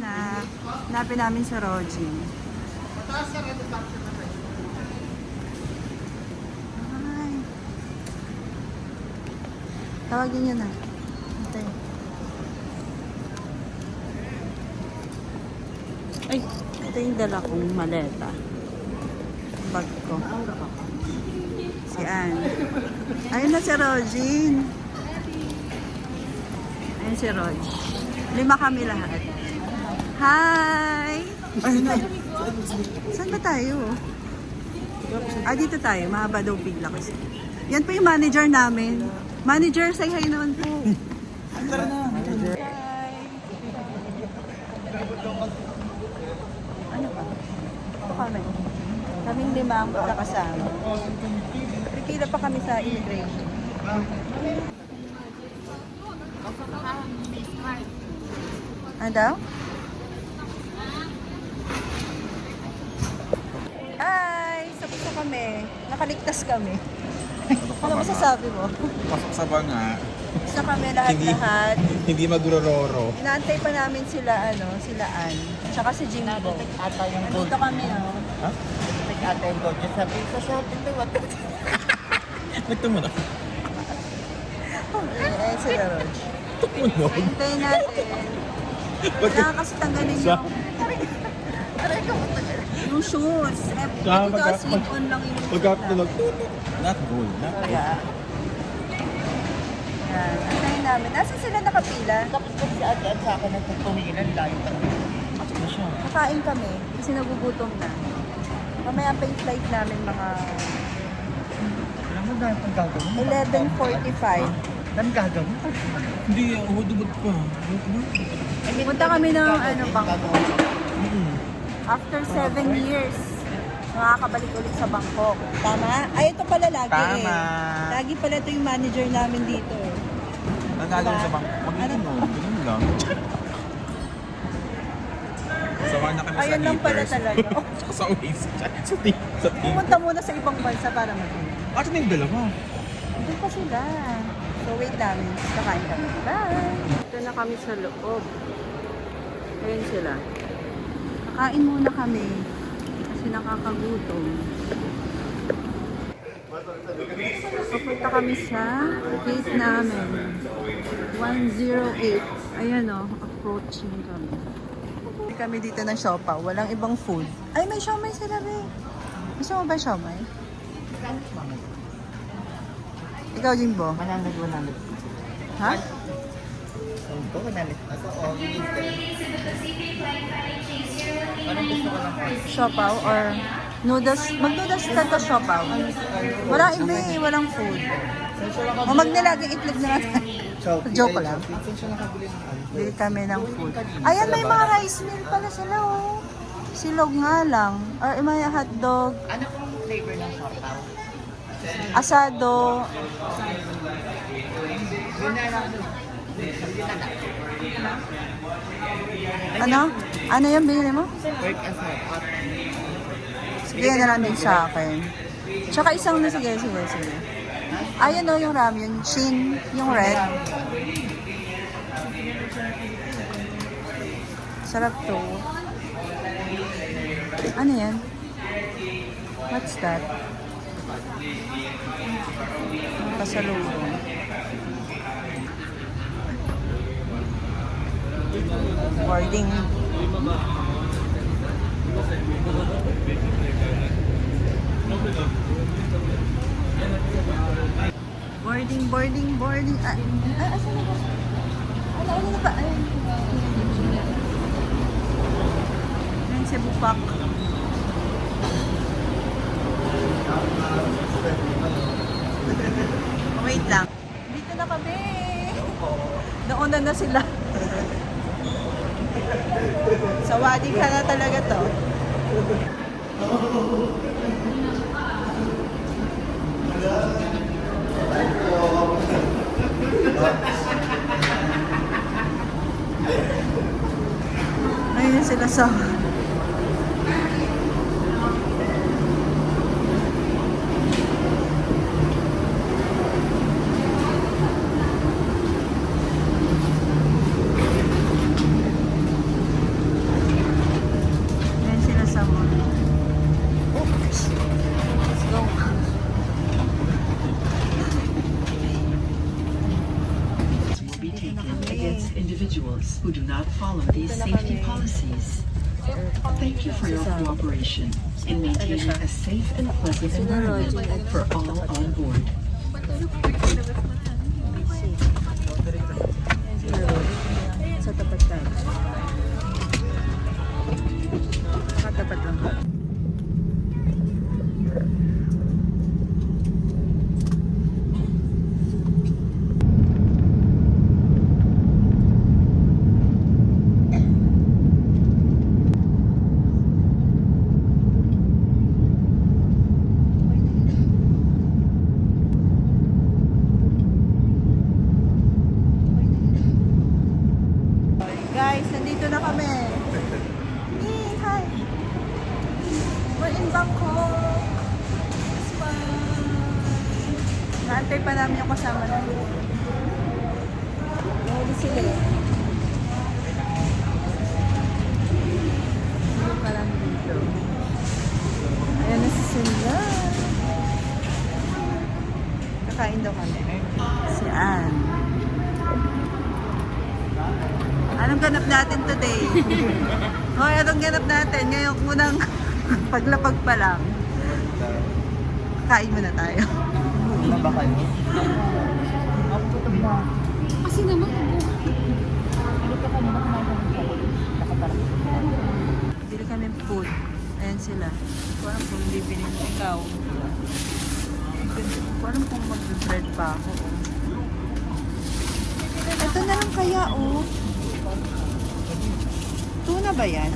na. Hanapin namin sa Rogin. Ay. Tawagin nyo na. Ito. Ay, ito yung dala kong maleta. Bag ko. Si Ann. Ayun na si Rogin. Ayun si Rog. 5 kami lahat. Hi! Saan ba tayo? Dito tayo. Mahaba daw bigla kasi. Yan po yung manager namin. Manager, say hi naman po. Hi! Ano ba? Ito kami. Kaming 5 ang kasama. Pipila pa kami sa immigration. Ano daw? Hi! Sapos kami. Nakaligtas kami. Ano masasabi mo? Pasok sa banga. Sa kami lahat-lahat. Hindi magurororo. Inaantay pa namin sila, sila Ann. Tsaka si Jimbo. Nandito kami, Ha? Ate yung gorgeous. Sabi sa shopping na what? Nagtamo na. Ayun sila, Rog. Tumunog. Hintayin natin. Kailangan kasi tanggalin yung shoes. Ito slip-on lang yung shoes. Pagkatunog. Not gold. Not gold. Kaya. Yan. Hintayin namin. Nasaan sila nakapila? Tapos kasi si ate at sa akin nagtutuwilan layo talaga. Pasok na siya. Kakain kami kasi nagugutom na. Mamaya pa yung flight namin mga Alam mo dahil pang gagawin. 11:45. Dahil gagawin. Hindi, hudubot pa. Punta kami ng Bangkok. After 7 years, makakabalik ulit sa Bangkok. Tama? Ay, ito pala lagi. Tama. Lagi pala ito yung manager namin dito. Ang gagawin sa bang mag-iinom. Ganun lang. Sawa na kami sa Ayun lang pala talaga. Sa Oasis. Sa team. Pumunta muna sa ibang bansa para mag-inom. Ate na yung dalawa. Doon pa sila. So wait namin. Kakain kami. Bye! Ito na kami sa loob. Ayun sila. Kakain muna kami. Kasi nakakagutom. Papunta kami sa gate namin. 108. Ayan approaching kami. Kami dito ng siopaw. Walang ibang food. Ay, may siomay sila, be. Gusto mo ba siomay? Ikaw, Jimbo? 100. Ha? Ito, 100. Parang gusto ko lang. Siopaw or noodles? Mag-noodles ka to siopaw. Walang iba walang food. O magnilaging itlog na natin. Joke lang. Bili kami ng food. Ayan, may mga rice meal pala sila, Silog nga lang. Or may hotdog. Ano pong flavor ng siopaw? Asado. Ano? Ano yung binili mo? Work as a hot. Sige na lang din sa akin. Tsaka isang na, sige. Ayan yung ramyun. Shin, yung red. Sarap to. Ano yan? What's that? Pasalubong. Boarding. Boarding. Asan na ba? Ano na ba? Ayan si Bupak. Wait lang. Dito na kami. Nauna na sila. Sa wedding ka na talaga to. Ayun sila sa individuals who do not follow these safety policies. Thank you for your cooperation in maintaining a safe and pleasant environment for all on board. Sa tapat tayo. Katapat lang ba? Guys, nandito na kami. Yay, hi! We're in Bangkok. This one. Naantay pa namin yung kasama namin. Nahuli sila eh. Hindi pa lang dito. Ayan na si sila. Kakain daw kami. Si Anne. Anong ganap natin today? Hoy, anong ganap natin? Ngayong unang paglapag pa lang. Kain muna tayo. Ano ba kayo? Kasi naman, Bili kami food. Ayan sila. Parang kung bibili mo ikaw. Parang kung mag-bread pa ako. Ito na lang kaya, oh. Tuna ba yan?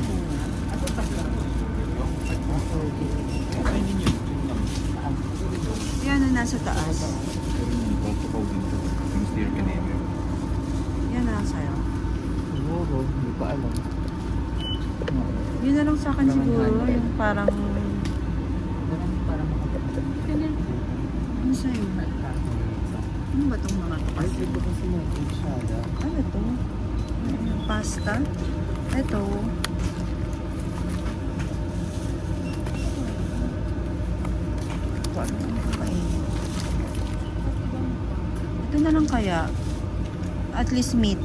Yan na nasa taas. Yan na lang sa'yo. Siguro, hindi pa alam. Yun na lang sa akin siguro. Yung parang... Ano sa'yo? Ano ba itong mga to? Ay, ito kasi may enchilada. Ano to? Pasta? Ito. Ito na lang kaya. At least meat.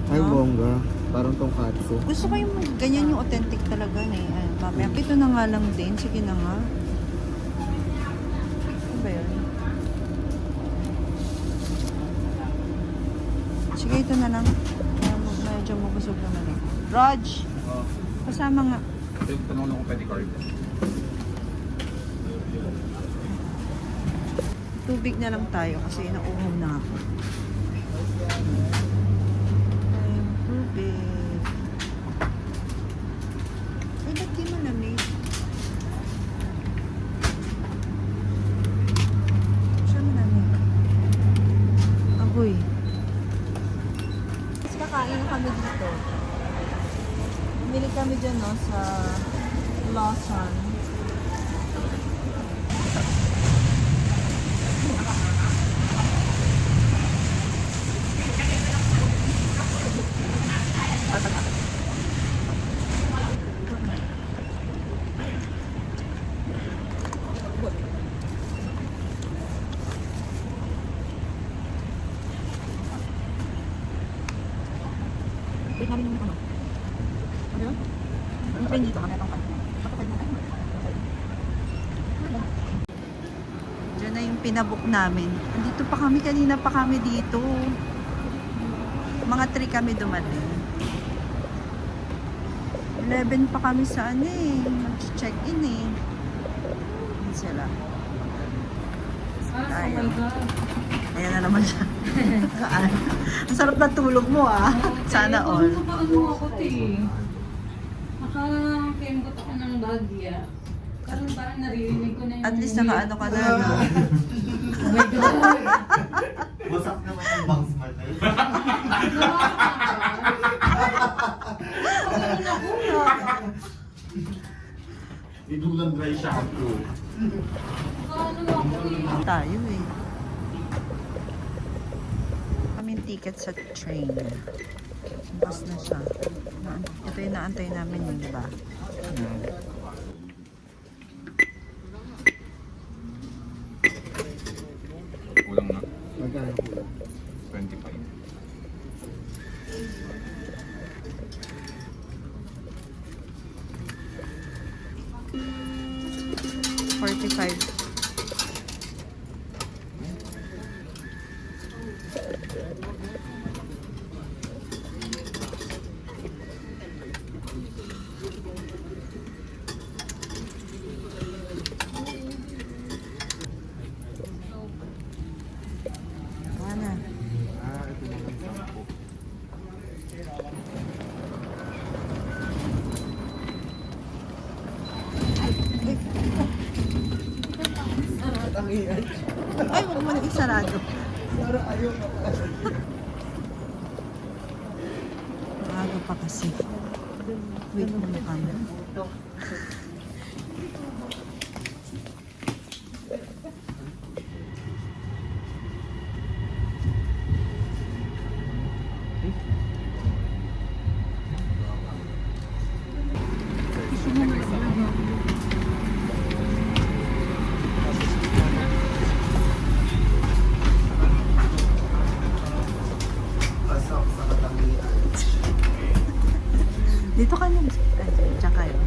Ay, No? bongga. Parang tonkatsu. Gusto ko yung ganyan yung authentic talaga na eh. Mamaya, ito na nga lang din. Sige na nga. Ano ba yun? Sige, ito na lang. Medyo mabusog naman eh. Raj! Kasama nga. Tanong na kung pwede card. Tubig na lang tayo kasi nauuhaw na ako. Ay, tubig. Ay, ba't di malamig? Siya malamig. Agoy. Mas kakain na kami dito. Bumili kami dyan, no, sa Lawson. Wait namin yung ano. Ano yun? Yung train dito, kami itong Diyan na yung pinabook namin. Andito pa kami, kanina pa kami dito. Mga 3 kami dumating. 11 pa kami sa ano eh. Mag-check-in eh. Yan sila. Tayo. Ayan na naman siya. Ang sarap na tulog mo ah. Sana all. Ano ako, te? Nakakembot ako ng bagya. Parang naririnig ko na yung... At least nakaano ka na. No? Oh my God! Wasak naman yung bangs man na yun. Idulang dry shampoo. Ano ako eh? Tayo eh. Kaming ticket sa train. Bus na siya. Ito yung naantay namin yun, di ba? Kulang na. Magkano kulang? 25. $45. Mana? Ay, huwag mo na isarado. Maaga pa kasi. Wait mo na kami. Dito ka na. Diyan kayo.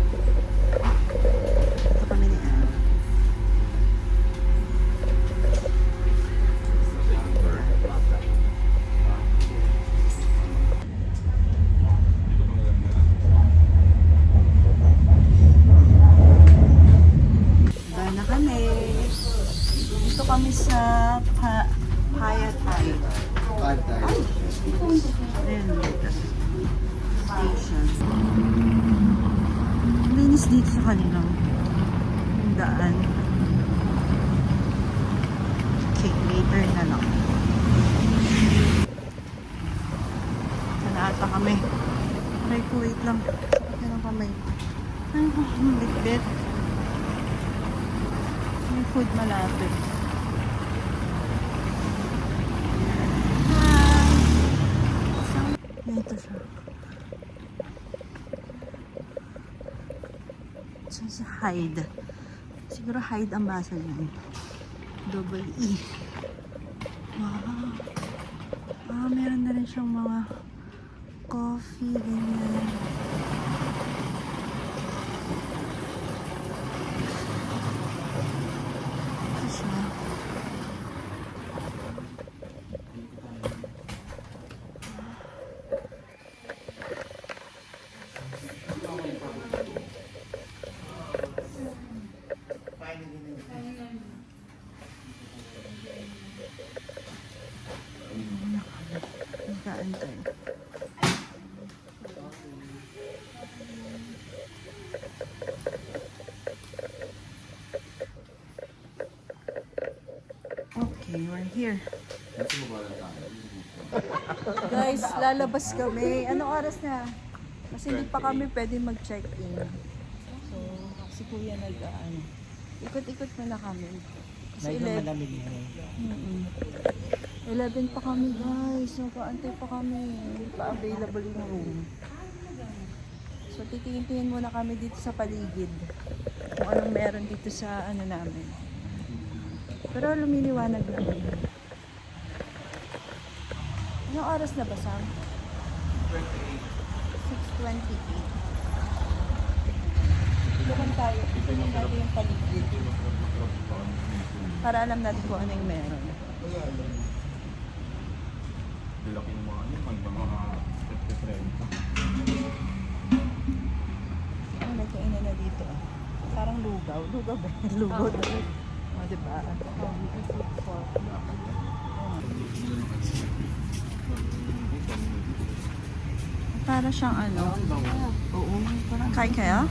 Dito kami ni Anne. Dahil na kami. Dito kami sa Hyatt Hyatt. Ayan, dito. Station. Linis dito sa kanilang daan. Okay, later na lang. Sana ata kami. Aray ko, wait lang. Sakit na lang kamay. Ay, bitbit. May food malapit. Hi! Ito siya. So, sa Hyde. Siguro Hyde ang basa niyan. Double E. Wow. Ah, meron na rin siyang mga coffee, ganyan. Ito siya. Nakaantay. Okay, we're here. Guys, lalabas kami. Anong oras na? Kasi hindi pa kami pwede mag-check-in. So, si Kuya ikot-ikot muna kami. Kasi Medyo malamig na yun. 11 pa kami guys. So, paantay pa kami. Hindi pa available yung room. So, titingin-tingin muna kami dito sa paligid. Kung anong meron dito sa namin. Pero lumiliwanag naman. Anong oras na ba, Sam? 6:28. Tignan tayo. Tignan natin yung paligid. Para alam natin kung ano yung meron. Laki ng mga mga friend. Ay, may kainan na dito. Parang lugaw. Lugaw ba? Lugaw daw. O, diba? Para siyang ano? Oo. Kain kayo?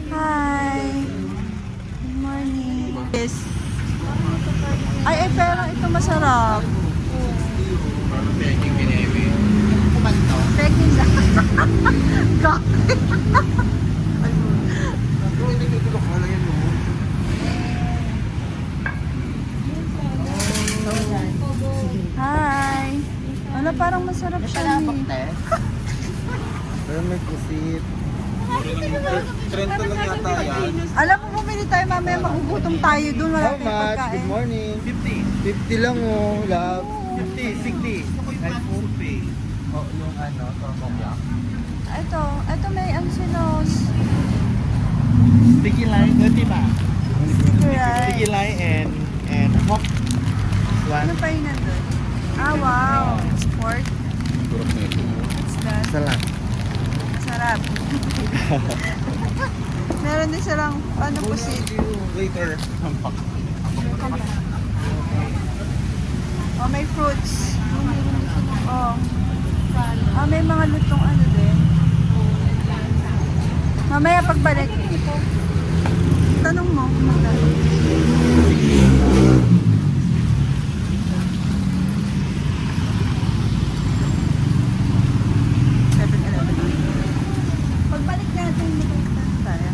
Hi! Good morning. Yes. Ay, pero ito masarap. Peking pinebe. Peking lang. Hi! Ano, parang masarap siya. Pero may pusit. Trend lang yata yan. Alam mo, bumili tayo mamaya, magugutom tayo doon. Wala How tayong much? pagkain. Good morning. 50. 50 lang oh, love. 50, 60. Gusto ko yung fast food eh. yung ano, tormobya. Ito may ano sila. Sticky line, 30 ba? Sticky Right. line and hop. Ano pa yun nandun? Ah, wow. Sport. Turok na ito. What's that? Salat. Sarap. Meron din silang, ano po si... Later. Oh, may fruits. Oh. Ah, may mga lutong ano din. Mamaya pagbalik. Tanong mo kung magkano. Pagbalik natin, magkano tayo.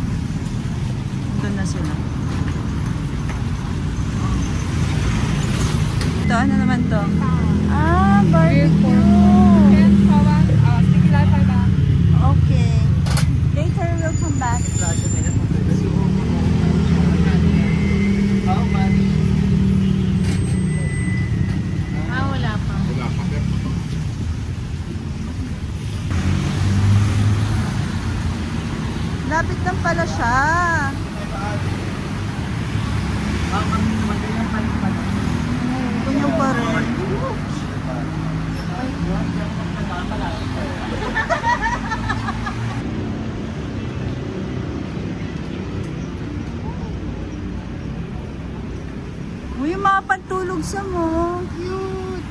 Doon na sila. Ito, ano naman to? Ah, barbecue. Okay. Later we'll come back. Wala pa. Lapit lang pala siya. Kunyong pa rin. Uy, yung mga pantulog sa mo. Cute.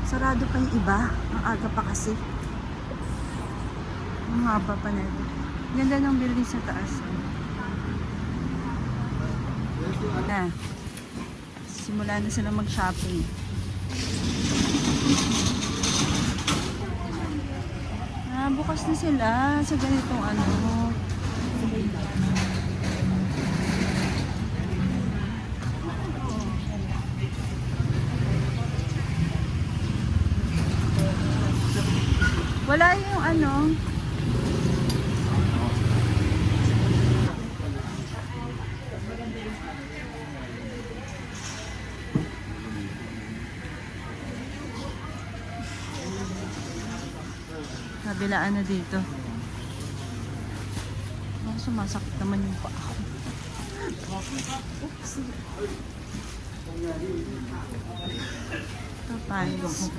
Sarado pa yung iba. Ang aga pa kasi. Ang haba pa na ito. Ganda ng building sa taas. Na. Simula na sila mag-shopping. Ah, bukas na sila sa ganitong ano. Wala yung ano. Kabilaan na dito. Oh, sumasakit naman yung paa ko. Oops. Ito, pants.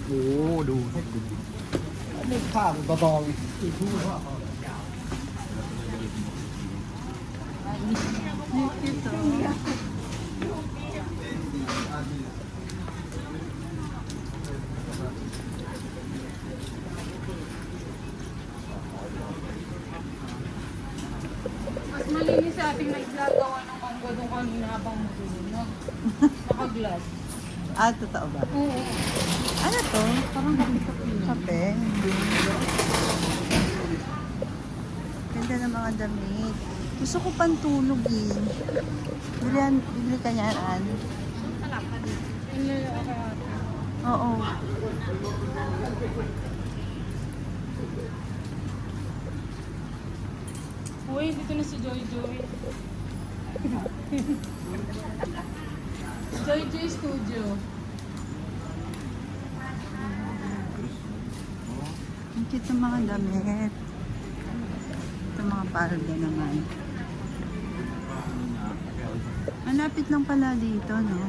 Oo,ดูไม่ข้ามบะบอง Ito. Mas malinis sa ating naglagawa ng anggo doon kanina habang matulog. Naka-glass. Ah, totoo ba? Oo. Ano to? Parang kape. Ganda ng mga damit. Gusto ko pantulog eh. Bili ka niyan, Ann. Oo. Uy, dito na si Joy Joy. Joy Joy Studio. Ang cute ng mga damit. Ito mga parda naman. Malapit lang pala dito, no?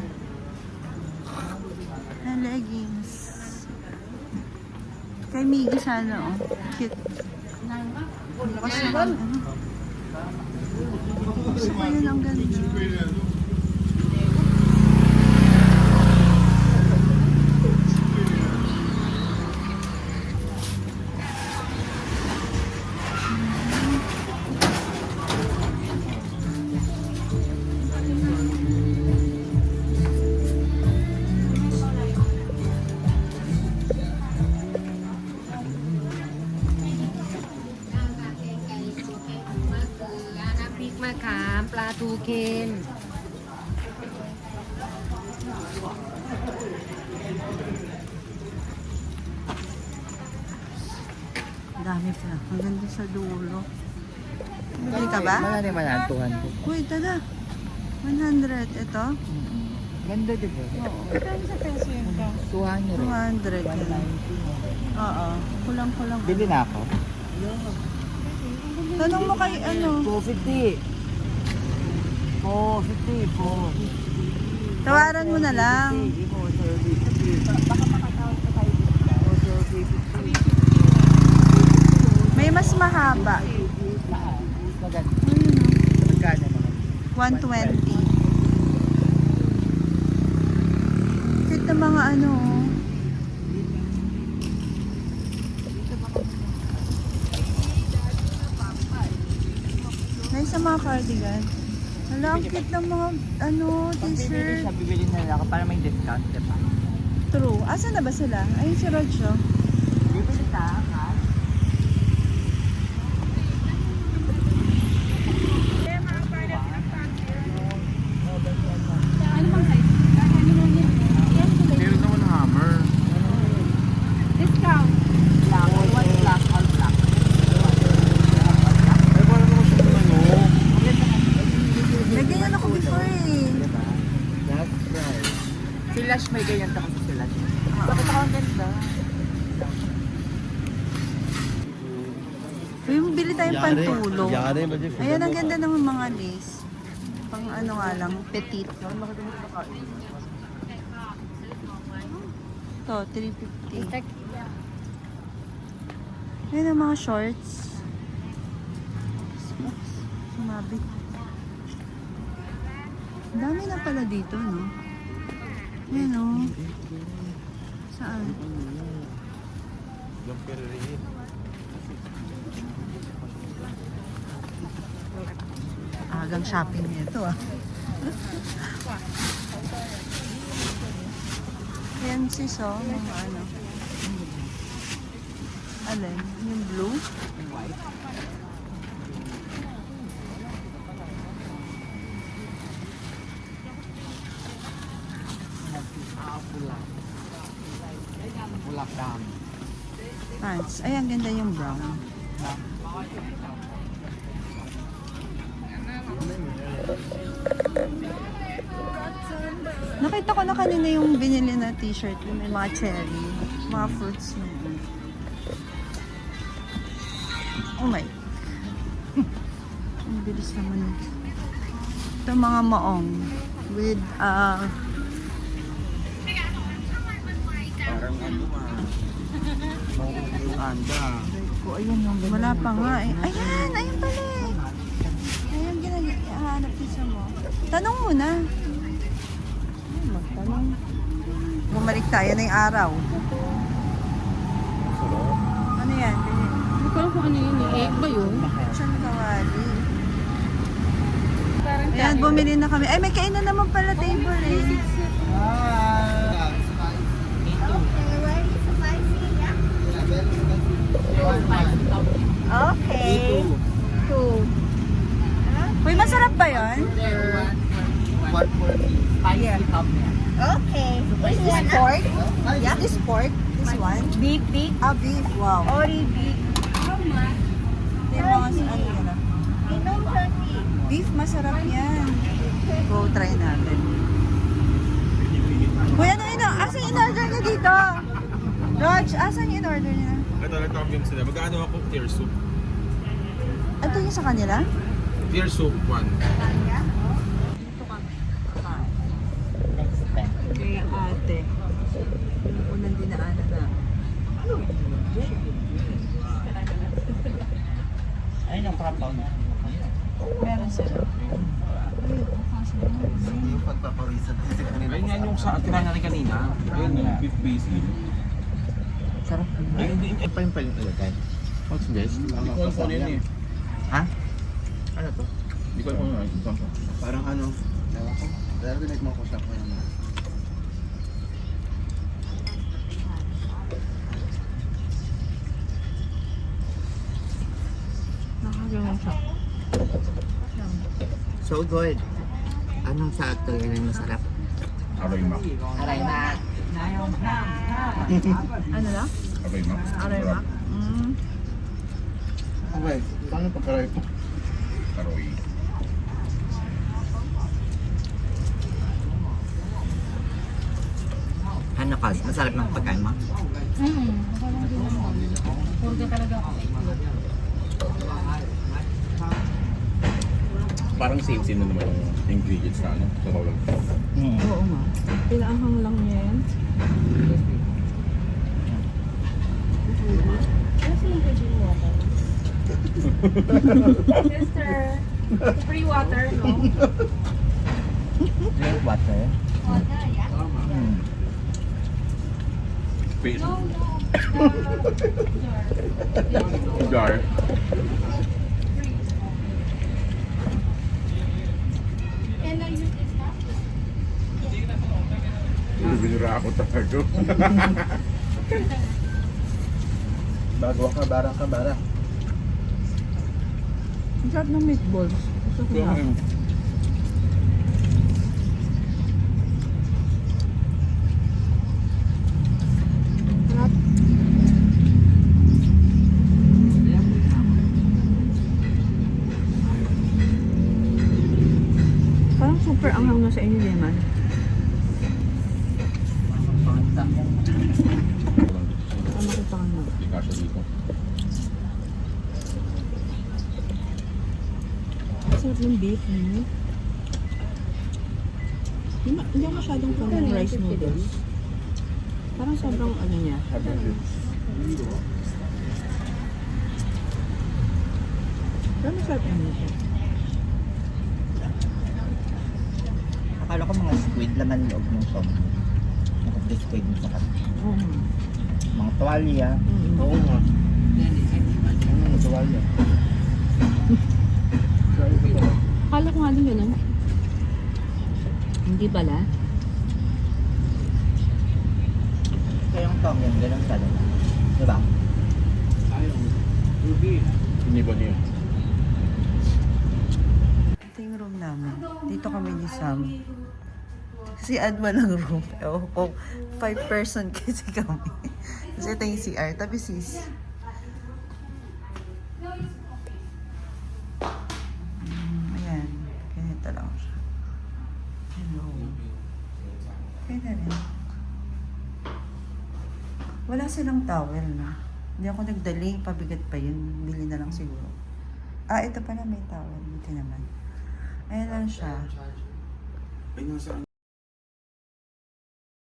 Na leggings. Kay Miggy sana, oh. Cute. Lakas naman, ano? Gusto ko yun, ang ganda.พริกมะขามปลาทูเคน Dami pa. Ang ganda sa dulo. Bibili ka ba? Wala naman yan, 200. Uy, tada. 100. Ito? Ganda di ba? Oo. Kaya sa peso yun ka? 200. 200. 190. Oo. Kulang-kulang. Bili na ako. Tanong mo kay ano? 450. 450 po. Tawaran mo na lang. Baka makatawag ka tayo dito. 450. May mas mahaba. Maganda. Ayun Magkano naman? 120. Cute na mga ano. May sa mga cardigan. Wala, ang cute ng mga ano, Pag bibili t-shirt. siya, bibili na lang ako para may discount, di ba? True. Asa na ba sila? Ayun si Rojo. Bibili ka, ha? Ano bang size? Ano mo yun? Meron naman hammer. Discount. Black, all black, all black. Ay, parang naman siya ng ano. Nagganyan ako before eh. Diba? That's right. Si Lash may ganyan ka kasi si Lash. Bakit ako ang ganda? Uy, bili tayong pantulog. Ayan, ang ganda ng mga lace. Pang ano nga lang, petite. Ito, 350. Ayan ang mga shorts. Oops, sumabit. Ang dami na pala dito, no? Ayan, no? Saan? Agang shopping nito, ah. Ayan sis, oh, mga ano. Alin? Yung blue? Bulak dam. Pants. Ay, ang ganda yung brown. Nakita ko na kanina yung binili na t-shirt. Yung may mga cherry. Mga fruits. Oh my. Ang bilis naman. Ito mga maong. With, Parang ano anda. Ko, ayun yung ganyan. wala pa nga eh. Ayan! Ayun pala eh. Ayun, ginahanap isa mo. Tanong mo na. Ay, magtanong. Bumalik tayo na yung araw. Ano yan? Hindi ko alam kung ano yun eh. Egg ba yun? Saan kawali? Parang Ayan, bumili na kami. Ay, may kainan naman pala table eh. Okay. Two. Uy, masarap ba yun? Spicy top niya. Okay. Is this pork? Yeah, this pork. This one. Big, big. Ah, beef. Wow. Ori, big. Ito yung mga ano yun ah. Beef, masarap yan. Go, try natin. Kuya, ano, asan yung in-order niya dito? Rog, asan yung in-order niya? Ito, nag-talk sila. Magkano ako tier soup? Ito yung sa kanila? Tier soup 1. Kay ate. Yung unang dinaanan na. Ayun ang prapaw niya. Meron sila. Yung pagpapawisan. Ayun nga yung sa atin natin kanina. Ayun yung beef basil. Sarap. Ayun din. Ano pa yung paling talaga? What's this? Hindi ko alam kung ano yun eh. Ha? Ano to? Hindi ko alam kung ano yun. Parang ano, ewan ko. Dahil dinigman ko siya po yung Nakagawa siya. So good. Anong sa ito yun ang masarap? Aray mak. Aray na. Ano lang? Aray mak. Aray mak. Okay, paano pagkaray po? Karoy. Ano ka? Masarap ng pagkain mo? Masalang din naman. Purga talaga ako sa itlog. Parang same-same na naman yung ingredients na ano. Sa tawag. Oo nga. Pinaanghang lang niya yan. Sister, free water, no? Drink water. Face. No. Jar. And I use this now. Binira ako talaga. Bago ka, barang ka, barang. Ang sarap ng meatballs. Gusto ko nga. Sarap. Parang super anghang na sa inyo, Leman. Tama ko pa nga. Hindi kasha dito. Sarap ng beef, no? Hindi ako masyadong fan ng rice noodles. Parang sobrang ano niya. Pero masarap naman siya. Akala ko mga squid laman loob ng som. Mga squid mo sa kat. Oo. Mga tuwalya. Oo nga. Ano, tuwalya. Akala ko nga din ganun. Hindi pala. Kaya yung tom yun, ganun sa loob. Diba? Hindi ba niyo? Ito yung room namin. Dito kami ni Sam. Si Ad walang room. Ewan ko, 5 person kasi kami. Kasi ito yung CR. Tabi sis. Ayan. Ganito lang siya. Hello. Kaya rin. Wala silang towel na. Hindi ako nagdali. Pabigat pa yun. Bili na lang siguro. Ah, ito pala may towel. Buti naman. Ayan lang siya. Ay, nasa